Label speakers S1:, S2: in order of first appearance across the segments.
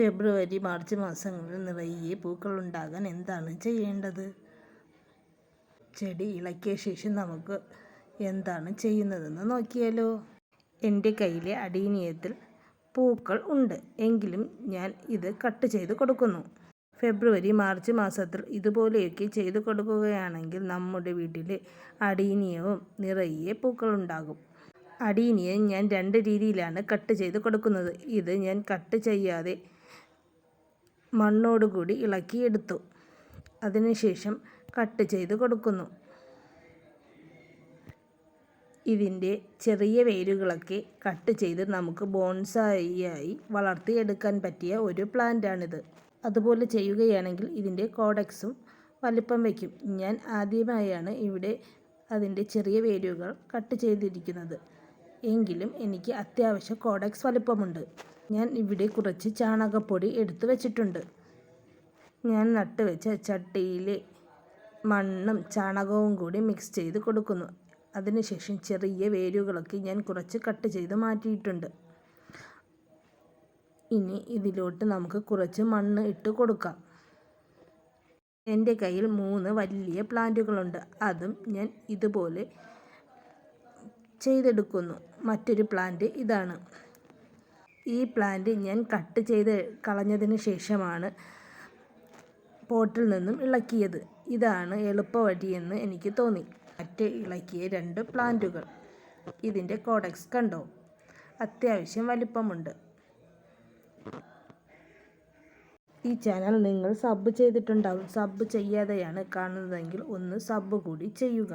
S1: ഫെബ്രുവരി March മാസങ്ങളിൽ നിറയെ പൂക്കളുണ്ടാകാൻ എന്താണ് ചെയ്യേണ്ടത്? ചെടി ഇളക്കിയ ശേഷം നമുക്ക് എന്താണ് ചെയ്യുന്നതെന്ന് നോക്കിയാലോ. എൻ്റെ കയ്യിലെ അടീനിയത്തിൽ പൂക്കൾ ഉണ്ട്, എങ്കിലും ഞാൻ ഇത് കട്ട് ചെയ്ത് കൊടുക്കുന്നു. ഫെബ്രുവരി മാർച്ച് മാസത്തിൽ ഇതുപോലെയൊക്കെ ചെയ്ത് കൊടുക്കുകയാണെങ്കിൽ നമ്മുടെ വീട്ടിലെ അടീനിയവും നിറയെ പൂക്കളുണ്ടാകും. അടീനിയം ഞാൻ 2 രീതിയിലാണ് കട്ട് ചെയ്ത് കൊടുക്കുന്നത്. ഇത് ഞാൻ കട്ട് ചെയ്യാതെ മണ്ണോടുകൂടി ഇളക്കിയെടുത്തു. അതിനുശേഷം കട്ട് ചെയ്ത് കൊടുക്കുന്നു. ഇതിൻ്റെ ചെറിയ വേരുകളൊക്കെ കട്ട് ചെയ്ത് നമുക്ക് ബോൺസായി വളർത്തിയെടുക്കാൻ പറ്റിയ ഒരു പ്ലാന്റാണിത്. അതുപോലെ ചെയ്യുകയാണെങ്കിൽ ഇതിൻ്റെ കോഡക്സും വലിപ്പം വയ്ക്കും. ഞാൻ ആദ്യമായാണ് ഇവിടെ അതിൻ്റെ ചെറിയ വേരുകൾ കട്ട് ചെയ്തിരിക്കുന്നത്, എങ്കിലും എനിക്ക് അത്യാവശ്യം കോഡക്സ് വലിപ്പമുണ്ട്. ഞാൻ ഇവിടെ കുറച്ച് ചാണകപ്പൊടി എടുത്തു വച്ചിട്ടുണ്ട്. ഞാൻ നട്ടുവെച്ച ചട്ടിയിലെ മണ്ണും ചാണകവും കൂടി മിക്സ് ചെയ്ത് കൊടുക്കുന്നു. അതിനുശേഷം ചെറിയ വേരുകളൊക്കെ ഞാൻ കുറച്ച് കട്ട് ചെയ്ത് മാറ്റിയിട്ടുണ്ട്. ഇനി ഇതിലോട്ട് നമുക്ക് കുറച്ച് മണ്ണ് ഇട്ട് കൊടുക്കാം. എൻ്റെ കയ്യിൽ 3 വലിയ പ്ലാന്റുകളുണ്ട്. അതും ഞാൻ ഇതുപോലെ ചെയ്തെടുക്കുന്നു. മറ്റൊരു പ്ലാന്റ് ഇതാണ്. ഈ പ്ലാന്റ് ഞാൻ കട്ട് ചെയ്ത് കളഞ്ഞതിന് ശേഷമാണ് പോട്ടിൽ നിന്നും ഇളക്കിയത്. ഇതാണ് എളുപ്പവഴിയെന്ന് എനിക്ക് തോന്നി. മറ്റ് ഇളക്കിയ 2 പ്ലാന്റുകൾ. ഇതിൻ്റെ കോഡക്സ് കണ്ടോ? അത്യാവശ്യം വലിപ്പമുണ്ട്. ഈ ചാനൽ നിങ്ങൾ സബ് ചെയ്തിട്ടുണ്ടാകും. സബ് ചെയ്യാതെയാണ് കാണുന്നതെങ്കിൽ ഒന്ന് സബ് കൂടി ചെയ്യുക.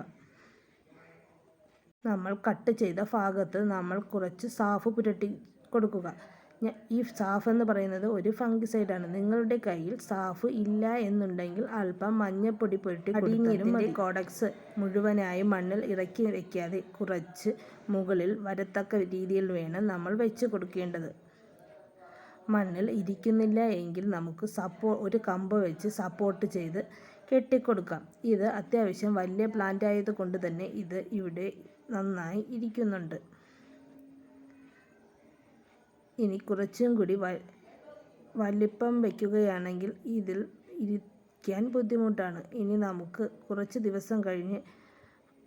S1: നമ്മൾ കട്ട് ചെയ്ത ഭാഗത്ത് നമ്മൾ കുറച്ച് സാഫ് പുരട്ടി കൊടുക്കുക. ഈ സാഫ് എന്ന് പറയുന്നത് ഒരു ഫംഗിസൈഡാണ്. നിങ്ങളുടെ കയ്യിൽ സാഫ് ഇല്ല എന്നുണ്ടെങ്കിൽ അല്പം മഞ്ഞപ്പൊടി പുരട്ടി കൊടുത്താൽ കോഡക്സ് മുഴുവനായും മണ്ണിൽ ഇറക്കി വയ്ക്കാതെ കുറച്ച് മുകളിൽ വരത്തക്ക രീതിയിൽ വേണം നമ്മൾ വെച്ച് കൊടുക്കേണ്ടത്. മണ്ണിൽ ഇരിക്കുന്നില്ല എങ്കിൽ നമുക്ക് ഒരു കമ്പ് വെച്ച് സപ്പോർട്ട് ചെയ്ത് കെട്ടിക്കൊടുക്കാം. ഇത് അത്യാവശ്യം വലിയ പ്ലാന്റ് ആയതുകൊണ്ട് തന്നെ ഇത് ഇവിടെ നന്നായി ഇരിക്കുന്നുണ്ട്. ഇനി കുറച്ചും കൂടി വലിപ്പം വയ്ക്കുകയാണെങ്കിൽ ഇതിൽ ഇരിക്കാൻ ബുദ്ധിമുട്ടാണ്. ഇനി നമുക്ക് കുറച്ച് ദിവസം കഴിഞ്ഞ്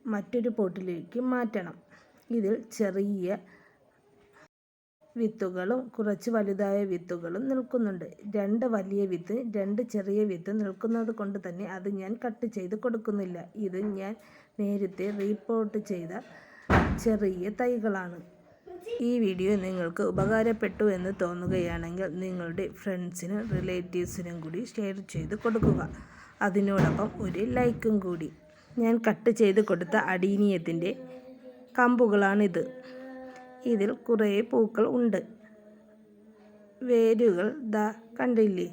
S1: മറ്റൊരു പോട്ടിലേക്ക് മാറ്റണം. ഇതിൽ ചെറിയ വിത്തുകളും കുറച്ച് വലുതായ വിത്തുകളും നിൽക്കുന്നുണ്ട്. 2 വലിയ വിത്ത് 2 ചെറിയ വിത്ത് നിൽക്കുന്നത് കൊണ്ട് തന്നെ അത് ഞാൻ കട്ട് ചെയ്ത് കൊടുക്കുന്നില്ല. ഇത് ഞാൻ നേരത്തെ റീപോർട്ട് ചെയ്ത ചെറിയ തൈകളാണ്. ഈ വീഡിയോ നിങ്ങൾക്ക് ഉപകാരപ്പെട്ടു എന്ന് തോന്നുകയാണെങ്കിൽ നിങ്ങളുടെ ഫ്രണ്ട്സിനും റിലേറ്റീവ്സിനും കൂടി ഷെയർ ചെയ്ത് കൊടുക്കുക. അതിനോടൊപ്പം ഒരു ലൈക്കും കൂടി. ഞാൻ കട്ട് ചെയ്ത് കൊടുത്ത അടീനിയത്തിൻ്റെ കമ്പുകളാണിത്. ഇതിൽ കുറേ പൂക്കൾ ഉണ്ട്. വേരുകൾ ദാ കണ്ടില്ലേ?